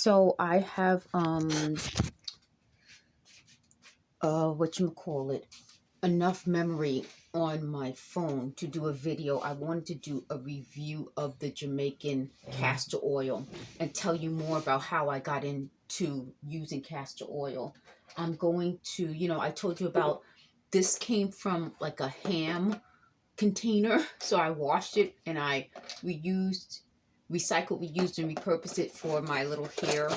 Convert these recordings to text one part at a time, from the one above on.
So I have what you call it, enough memory on my phone to do a video. I wanted to do a review of the Jamaican castor oil and tell you more about how I got into using castor oil. I'm going to, I told you about this came from like a ham container. So I washed it and I recycled, reused, and repurposed it for my little hair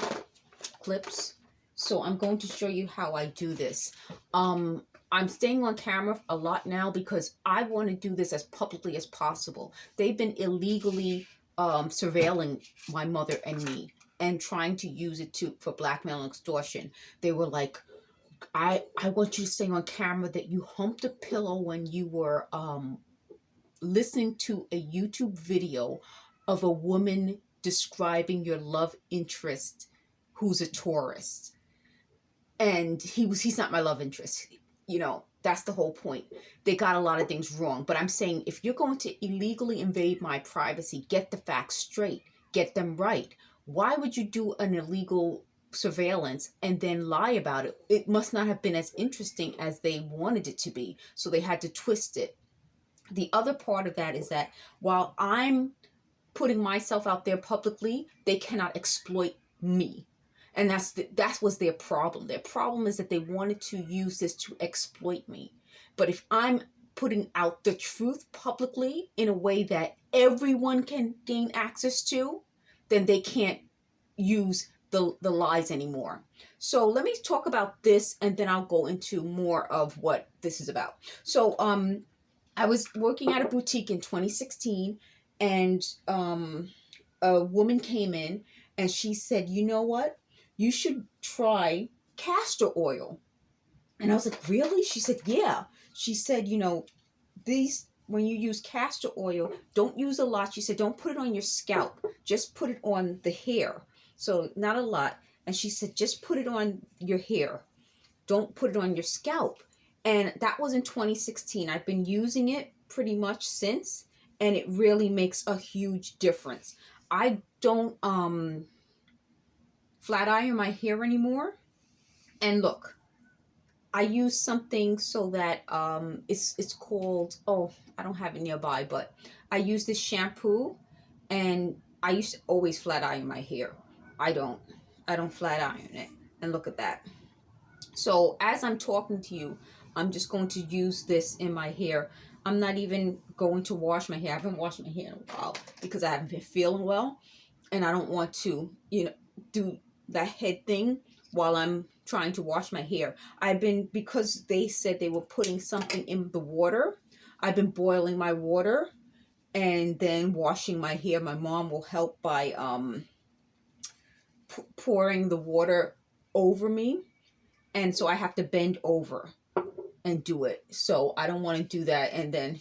clips. So I'm going to show you how I do this. I'm staying on camera a lot now because I want to do this as publicly as possible. They've been illegally surveilling my mother and me and trying to use it for blackmail and extortion. They were like, I want you to say on camera that you humped a pillow when you were listening to a YouTube video of a woman describing your love interest who's a tourist. And he's not my love interest. That's the whole point. They got a lot of things wrong. But I'm saying, if you're going to illegally invade my privacy, get the facts straight, get them right. Why would you do an illegal surveillance and then lie about it? It must not have been as interesting as they wanted it to be. So they had to twist it. The other part of that is that while I'm putting myself out there publicly, they cannot exploit me. And that was their problem. Their problem is that they wanted to use this to exploit me. But if I'm putting out the truth publicly in a way that everyone can gain access to, then they can't use the lies anymore. So let me talk about this, and then I'll go into more of what this is about. So I was working at a boutique in 2016, and a woman came in and she said, you know what? You should try castor oil. And I was like, really? She said, yeah. She said, when you use castor oil, don't use a lot. She said, don't put it on your scalp. Just put it on the hair. So not a lot. And she said, just put it on your hair. Don't put it on your scalp. And that was in 2016. I've been using it pretty much since, and it really makes a huge difference. I don't flat iron my hair anymore. And look, I use something so that it's called, I don't have it nearby, but I use this shampoo, and I used to always flat iron my hair. I don't flat iron it. And look at that. So as I'm talking to you, I'm just going to use this in my hair. I'm not even going to wash my hair. I haven't washed my hair in a while because I haven't been feeling well. And I don't want to, do that head thing while I'm trying to wash my hair. Because they said they were putting something in the water, I've been boiling my water and then washing my hair. My mom will help by pouring the water over me. And so I have to bend over and do it. So I don't want to do that and then,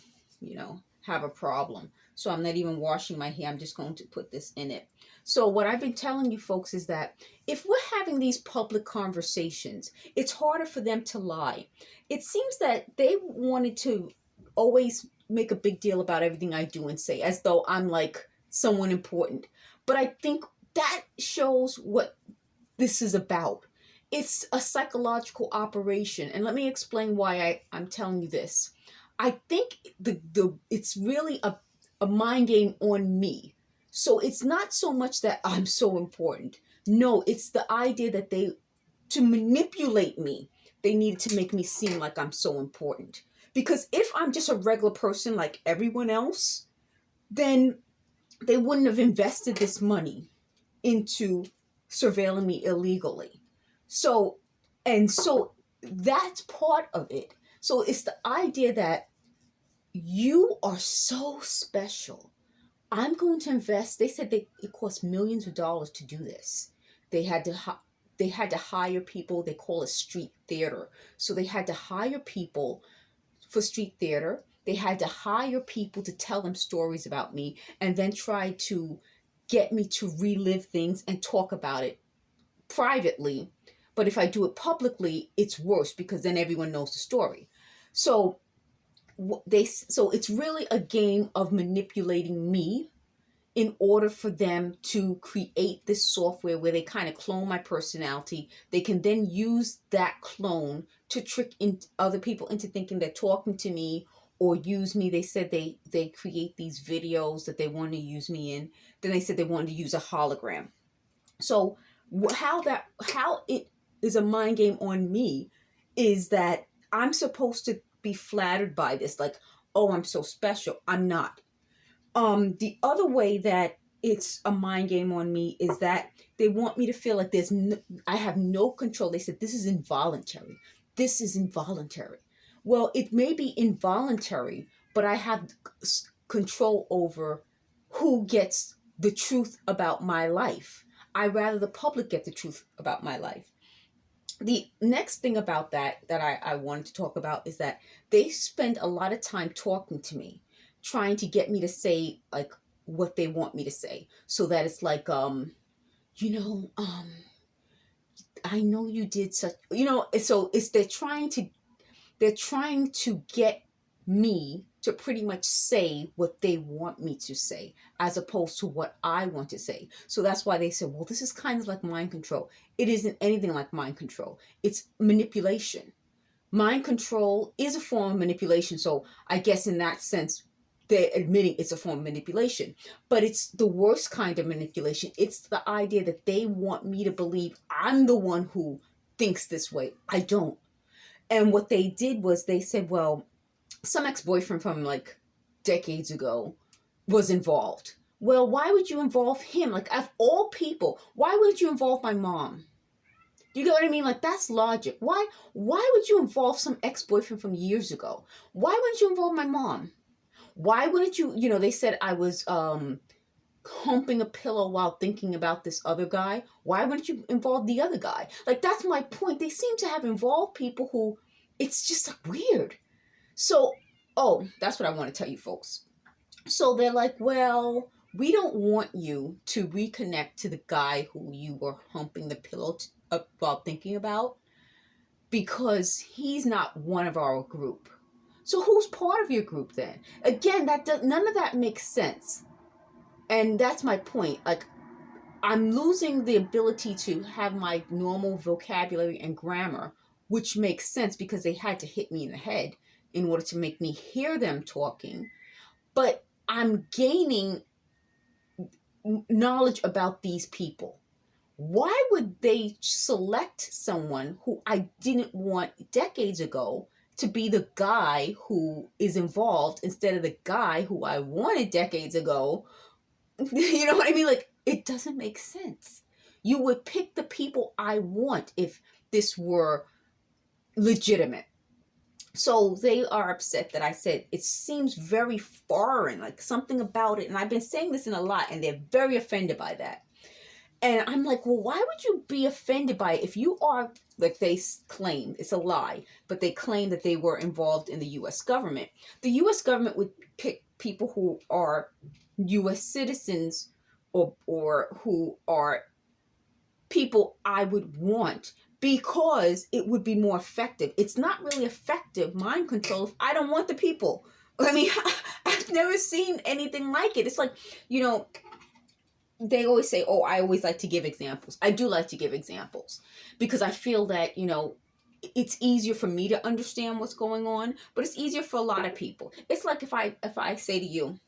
have a problem. So I'm not even washing my hair. I'm just going to put this in it. So what I've been telling you folks is that if we're having these public conversations, it's harder for them to lie. It seems that they wanted to always make a big deal about everything I do and say, as though I'm like someone important. But I think that shows what this is about. It's a psychological operation. And let me explain why I'm telling you this. I think it's really a mind game on me. So it's not so much that I'm so important. No, it's the idea that to manipulate me, they needed to make me seem like I'm so important. Because if I'm just a regular person like everyone else, then they wouldn't have invested this money into surveilling me illegally. So that's part of it. So it's the idea that you are so special. I'm going to invest. They said it cost millions of dollars to do this. They had to hire people. They call it street theater. So they had to hire people for street theater. They had to hire people to tell them stories about me and then try to get me to relive things and talk about it privately. But if I do it publicly, it's worse because then everyone knows the story. So it's really a game of manipulating me in order for them to create this software where they kind of clone my personality. They can then use that clone to trick other people into thinking they're talking to me or use me. They said they create these videos that they want to use me in. Then they said they wanted to use a hologram. So how it is a mind game on me is that I'm supposed to be flattered by this, like, oh, I'm so special. I'm not. The other way that it's a mind game on me is that they want me to feel like I have no control. They said, this is involuntary. This is involuntary. Well, it may be involuntary, but I have control over who gets the truth about my life. I'd rather the public get the truth about my life. The next thing about that I wanted to talk about is that they spend a lot of time talking to me, trying to get me to say like what they want me to say, so that it's like, I know you did such, so they're trying to get me to pretty much say what they want me to say, as opposed to what I want to say. So that's why they said, well, this is kind of like mind control. It isn't anything like mind control. It's manipulation. Mind control is a form of manipulation. So I guess in that sense, they're admitting it's a form of manipulation, but it's the worst kind of manipulation. It's the idea that they want me to believe I'm the one who thinks this way. I don't. And what they did was they said, well, some ex-boyfriend from like decades ago was involved. Well, why would you involve him? Like, of all people, why wouldn't you involve my mom? Do you get what I mean? Like, that's logic. Why would you involve some ex-boyfriend from years ago? Why wouldn't you involve my mom? Why wouldn't you, they said I was humping a pillow while thinking about this other guy. Why wouldn't you involve the other guy? Like, that's my point. They seem to have involved people who, it's just like weird. So, that's what I want to tell you folks. So they're like, well, we don't want you to reconnect to the guy who you were humping the pillow while thinking about, because he's not one of our group. So who's part of your group then? Again, none of that makes sense. And that's my point. Like, I'm losing the ability to have my normal vocabulary and grammar, which makes sense because they had to hit me in the head in order to make me hear them talking. But I'm gaining knowledge about these people. Why would they select someone who I didn't want decades ago to be the guy who is involved instead of the guy who I wanted decades ago? You know what I mean? Like, it doesn't make sense. You would pick the people I want if this were legitimate. So they are upset that I said it seems very foreign, like something about it. And I've been saying this in a lot, and they're very offended by that. And I'm like, well, why would you be offended by it if you are, like they claim, it's a lie, but they claim that they were involved in the U.S. government. The U.S. government would pick people who are U.S. citizens or who are people I would want, because it would be more effective. It's not really effective mind control if I don't want the people. I mean, I've never seen anything like it. It's like, they always say, oh, I always like to give examples. I do like to give examples because I feel that, it's easier for me to understand what's going on, but it's easier for a lot of people. It's like if I say to you,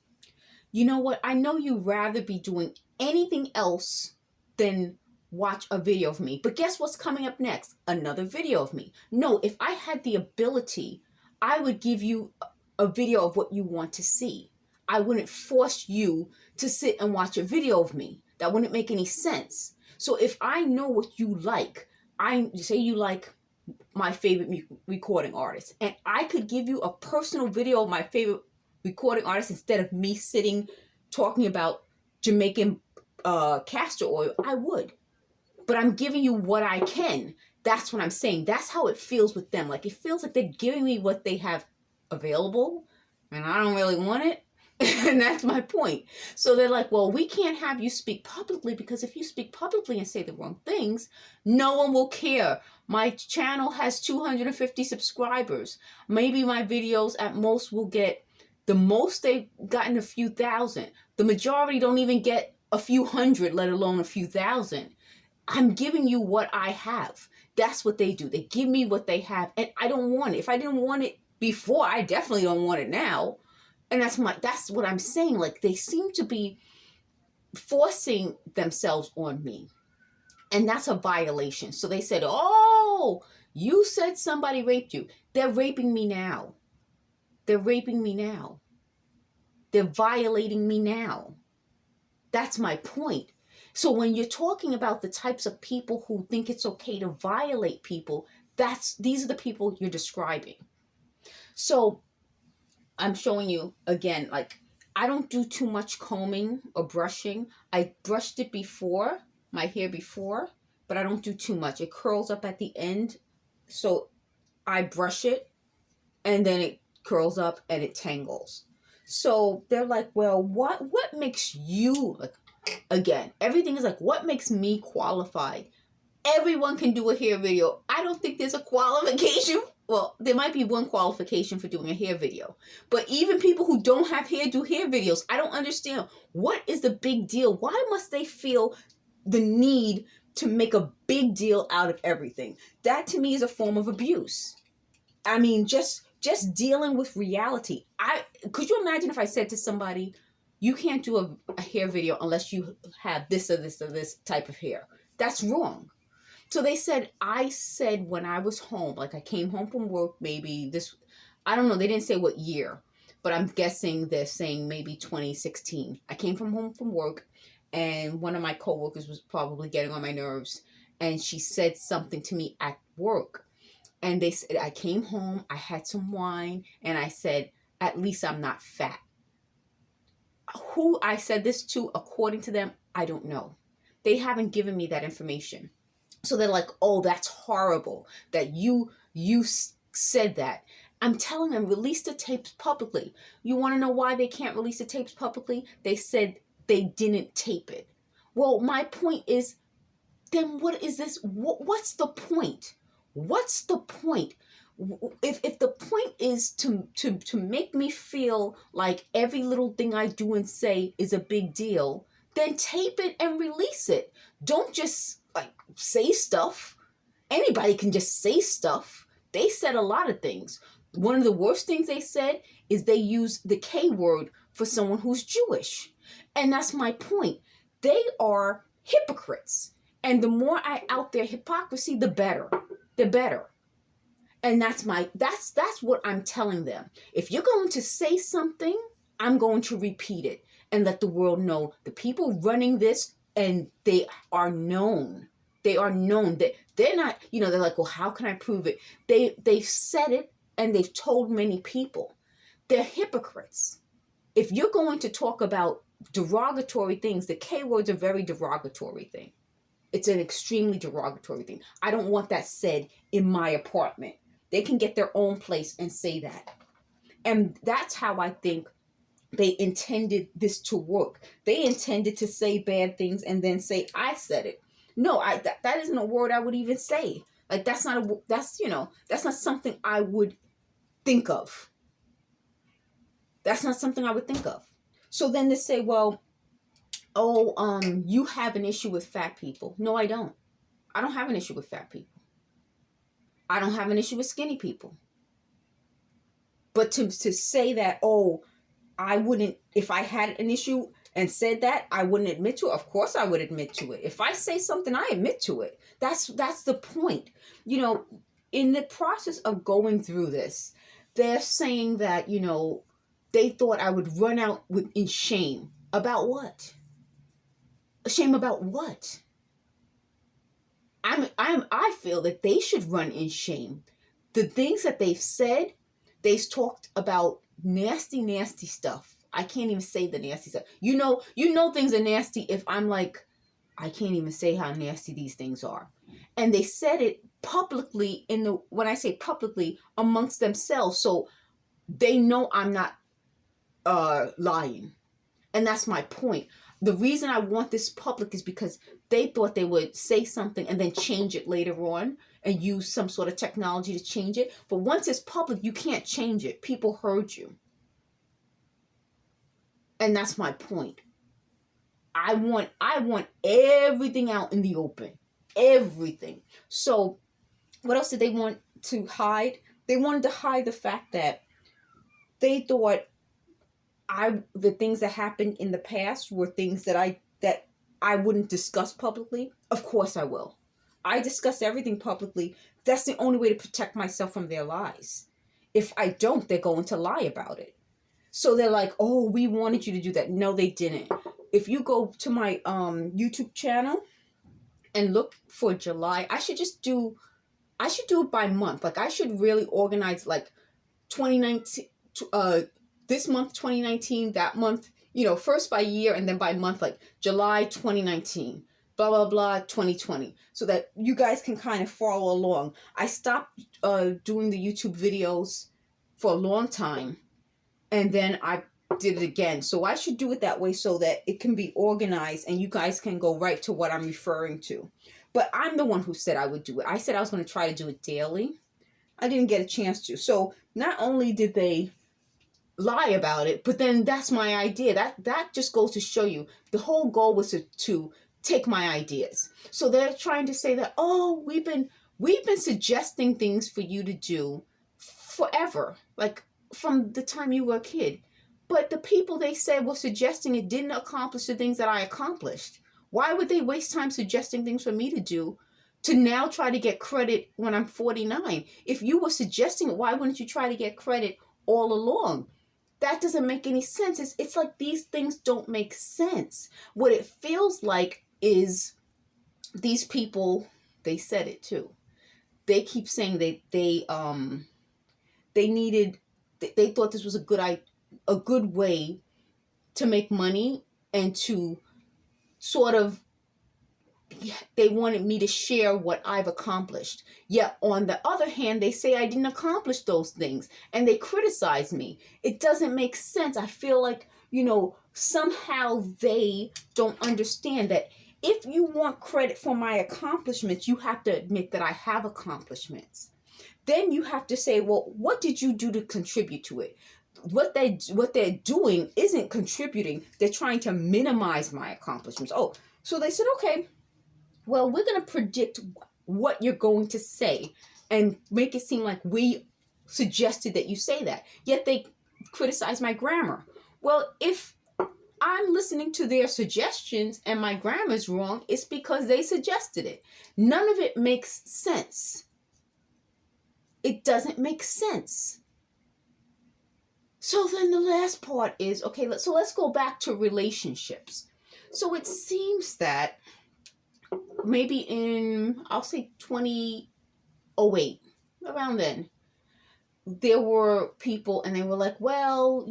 you know what? I know you'd rather be doing anything else than watch a video of me. But guess what's coming up next? Another video of me. No, if I had the ability, I would give you a video of what you want to see. I wouldn't force you to sit and watch a video of me. That wouldn't make any sense. So if I know what you like, I say you like my favorite recording artist, and I could give you a personal video of my favorite recording artist instead of me sitting talking about Jamaican castor oil, I would. But I'm giving you what I can. That's what I'm saying. That's how it feels with them. Like, it feels like they're giving me what they have available, and I don't really want it. And that's my point. So they're like, well, we can't have you speak publicly, because if you speak publicly and say the wrong things, no one will care. My channel has 250 subscribers. Maybe my videos at most will get, the most they've gotten a few thousand. The majority don't even get a few hundred, let alone a few thousand. I'm giving you what I have. That's what they do. They give me what they have, and I don't want it. If I didn't want it before, I definitely don't want it now. And that's what I'm saying. Like, they seem to be forcing themselves on me. And that's a violation. So they said, oh, you said somebody raped you. They're raping me now. They're raping me now. They're violating me now. That's my point. So when you're talking about the types of people who think it's okay to violate people, these are the people you're describing. So I'm showing you again, like, I don't do too much combing or brushing. I brushed it before, my hair before, but I don't do too much. It curls up at the end. So I brush it and then it curls up and it tangles. So they're like, well, what makes you, like, again, everything is like, what makes me qualified? Everyone can do a hair video. I don't think there's a qualification. Well, there might be one qualification for doing a hair video. But even people who don't have hair do hair videos. I don't understand. What is the big deal? Why must they feel the need to make a big deal out of everything? That to me is a form of abuse. I mean, just dealing with reality. Could you imagine if I said to somebody, you can't do a hair video unless you have this or this or this type of hair? That's wrong. So I said when I was home, like I came home from work, maybe I don't know, they didn't say what year, but I'm guessing they're saying maybe 2016. I came home from work, and one of my coworkers was probably getting on my nerves, and she said something to me at work. And they said, I came home, I had some wine, and I said, at least I'm not fat. Who I said this to, according to them, I don't know. They haven't given me that information. So they're like, oh, that's horrible that you said that. I'm telling them, release the tapes publicly. You want to know why they can't release the tapes publicly? They said they didn't tape it. Well, my point is, then what is this? What's the point? What's the point? If the point is to make me feel like every little thing I do and say is a big deal, then tape it and release it. Don't just like say stuff. Anybody can just say stuff. They said a lot of things. One of the worst things they said is they used the K word for someone who's Jewish. And that's my point. They are hypocrites. And the more I out their hypocrisy, the better. The better. And that's what I'm telling them. If you're going to say something, I'm going to repeat it and let the world know the people running this, and they are known. They are known. They're not, they're like, well, how can I prove it? They've said it, and they've told many people. They're hypocrites. If you're going to talk about derogatory things, the K word's a very derogatory thing. It's an extremely derogatory thing. I don't want that said in my apartment. They can get their own place and say that. And that's how I think they intended this to work. They intended to say bad things and then say, I said it. No, that isn't a word I would even say. Like, that's not something I would think of. That's not something I would think of. So then they say, well, you have an issue with fat people. No, I don't. I don't have an issue with fat people. I don't have an issue with skinny people. But to say that, I wouldn't, if I had an issue and said that, I wouldn't admit to it. Of course I would admit to it. If I say something, I admit to it. That's the point. In the process of going through this, they're saying that, they thought I would run out in shame. About what? Shame about what? I feel that they should run in shame. The things that they've said, they've talked about nasty, nasty stuff. I can't even say the nasty stuff. You know things are nasty if I'm like, I can't even say how nasty these things are. And they said it publicly when I say publicly, amongst themselves. So they know I'm not lying. And that's my point. The reason I want this public is because they thought they would say something and then change it later on and use some sort of technology to change it. But once it's public, you can't change it. People heard you. And that's my point. I want everything out in the open. Everything. So what else did they want to hide? They wanted to hide the fact that they thought the things that happened in the past were things that I wouldn't discuss publicly. Of course I will. I discuss everything publicly. That's the only way to protect myself from their lies. If I don't, they're going to lie about it. So they're like, oh, we wanted you to do that. No, they didn't. If you go to my YouTube channel and look for July, I should do it by month. Like, I should really organize, like, 2019, this month 2019, that month, first by year and then by month, like July 2019, blah blah blah 2020, so that you guys can kind of follow along. I stopped doing the YouTube videos for a long time, and then I did it again. So I should do it that way so that it can be organized and you guys can go right to what I'm referring to. But I'm the one who said I would do it. I said I was going to try to do it daily. I didn't get a chance to. So not only did they lie about it, but then that's my idea. That just goes to show you the whole goal was to take my ideas. So they're trying to say that, oh, we've been suggesting things for you to do forever, like from the time you were a kid. But the people they said were suggesting it didn't accomplish the things that I accomplished. Why would they waste time suggesting things for me to do to now try to get credit when I'm 49? If you were suggesting it, why wouldn't you try to get credit all along? That doesn't make any sense. It's like these things don't make sense. What it feels like is these people, they said it too. They keep saying they thought this was a good way to make money and to sort of, they wanted me to share what I've accomplished. Yet on the other hand, they say I didn't accomplish those things and they criticize me. It doesn't make sense. I feel like, somehow they don't understand that if you want credit for my accomplishments, you have to admit that I have accomplishments. Then you have to say, well, what did you do to contribute to it? What they're doing isn't contributing. They're trying to minimize my accomplishments. Oh, so they said, okay, well, we're going to predict what you're going to say and make it seem like we suggested that you say that. Yet they criticize my grammar. Well, if I'm listening to their suggestions and my grammar's wrong, it's because they suggested it. None of it makes sense. It doesn't make sense. So then the last part is, okay, let's go back to relationships. So it seems that maybe in, I'll say 2008, around then, there were people and they were like, well,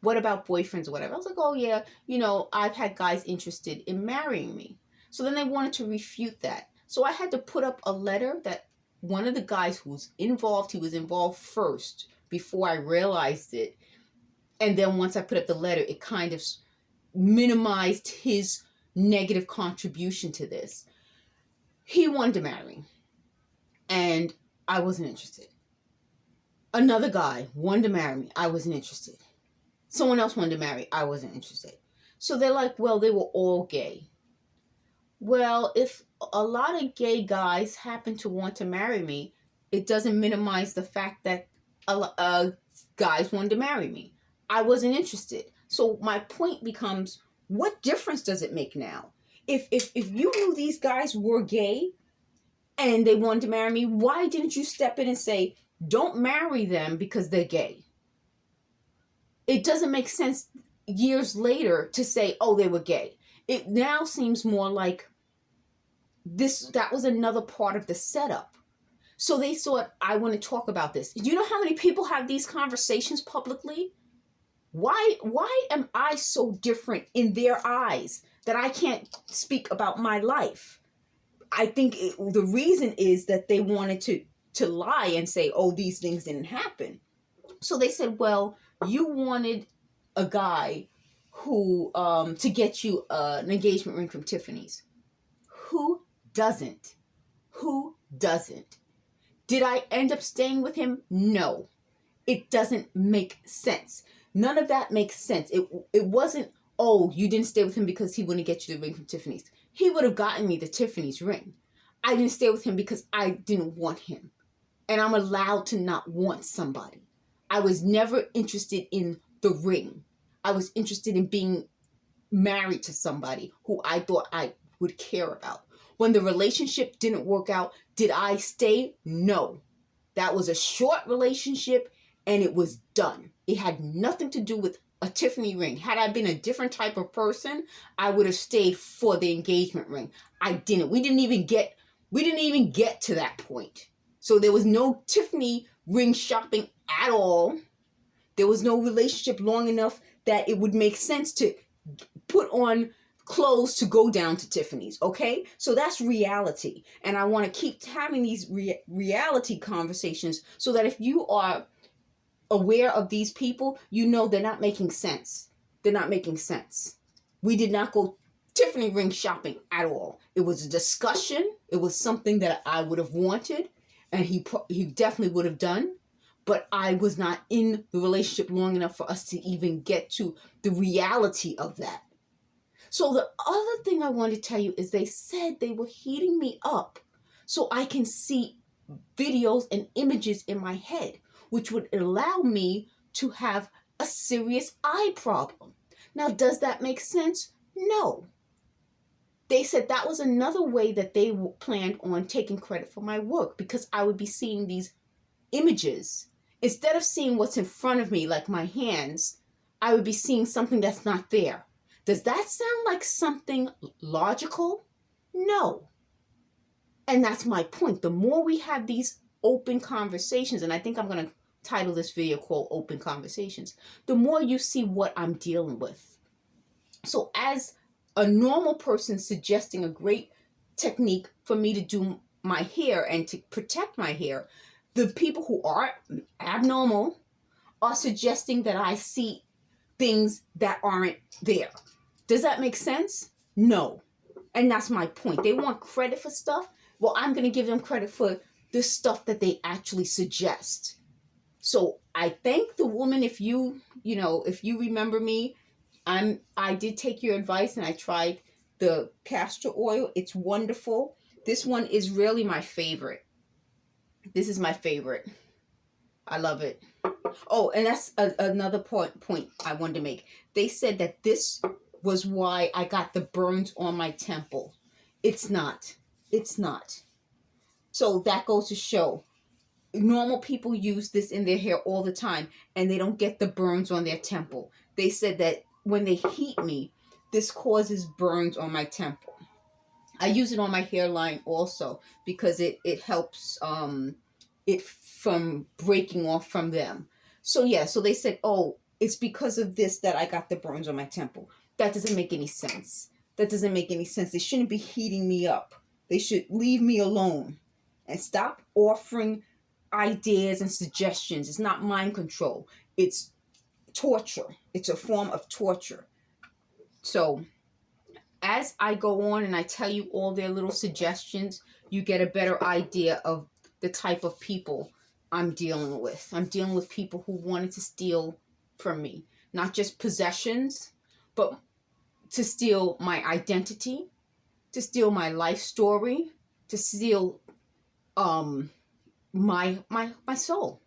what about boyfriends or whatever? I was like, oh yeah, I've had guys interested in marrying me. So then they wanted to refute that. So I had to put up a letter that one of the guys who was involved, he was involved first before I realized it. And then once I put up the letter, it kind of minimized his negative contribution to this. He wanted to marry and I wasn't interested. Another guy wanted to marry me. I wasn't interested. Someone else wanted to marry. I wasn't interested. So they're like, well, they were all gay. Well, if a lot of gay guys happen to want to marry me, it doesn't minimize the fact that guys wanted to marry me. I wasn't interested. So my point becomes, what difference does it make now? If you knew these guys were gay and they wanted to marry me, why didn't you step in and say, don't marry them because they're gay? It doesn't make sense years later to say, oh, they were gay. It now seems more like that was another part of the setup. So they thought, I want to talk about this. Do you know how many people have these conversations publicly? Why am I so different in their eyes that I can't speak about my life? I think the reason is that they wanted to lie and say, oh, these things didn't happen. So they said, well, you wanted a guy who to get you an engagement ring from Tiffany's. Who doesn't? Who doesn't? Did I end up staying with him? No. It doesn't make sense. None of that makes sense. It wasn't oh, you didn't stay with him because he wouldn't get you the ring from Tiffany's. He would have gotten me the Tiffany's ring. I didn't stay with him because I didn't want him. And I'm allowed to not want somebody. I was never interested in the ring. I was interested in being married to somebody who I thought I would care about. When the relationship didn't work out, did I stay? No. That was a short relationship and it was done. It had nothing to do with a Tiffany ring. Had I been a different type of person, I would have stayed for the engagement ring. I didn't. We didn't even get to that point. So there was no Tiffany ring shopping at all. There was no relationship long enough that it would make sense to put on clothes to go down to Tiffany's, okay? So that's reality. And I want to keep having these reality conversations so that if you are aware of these people, you know they're not making sense. They're not making sense. We did not go Tiffany ring shopping at all. It was a discussion. It was something that I would have wanted, and he definitely would have done. But I was not in the relationship long enough for us to even get to the reality of that. So the other thing I want to tell you is they said they were heating me up so I can see videos and images in my head, which would allow me to have a serious eye problem. Now, does that make sense? No. They said that was another way that they planned on taking credit for my work, because I would be seeing these images. Instead of seeing what's in front of me, like my hands, I would be seeing something that's not there. Does that sound like something logical? No. And that's my point. The more we have these open conversations, and I think I'm going to title this video called Open Conversations, the more you see what I'm dealing with. So as a normal person suggesting a great technique for me to do my hair and to protect my hair, the people who are abnormal are suggesting that I see things that aren't there. Does that make sense? No. And that's my point. They want credit for stuff. Well, I'm going to give them credit for the stuff that they actually suggest. So I thank the woman. If you remember me, I did take your advice and I tried the castor oil. It's wonderful. This one is really my favorite. This is my favorite. I love it. Oh, and that's another point I wanted to make. They said that this was why I got the burns on my temple. It's not. It's not. So that goes to show normal people use this in their hair all the time and they don't get the burns on their temple. They said that when they heat me, this causes burns on my temple. I use it on my hairline also because it helps it from breaking off from them. So yeah, so they said, oh, it's because of this that I got the burns on my temple. That doesn't make any sense. That doesn't make any sense. They shouldn't be heating me up. They should leave me alone and stop offering ideas and suggestions. It's not mind control. It's torture. It's a form of torture. So as I go on and I tell you all their little suggestions, you get a better idea of the type of people I'm dealing with. I'm dealing with people who wanted to steal from me. Not just possessions, but to steal my identity, to steal my life story, to steal my soul.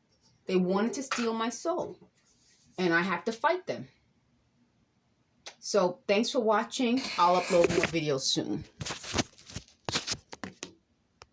They wanted to steal my soul. And I have to fight them. So thanks for watching. I'll upload more videos soon.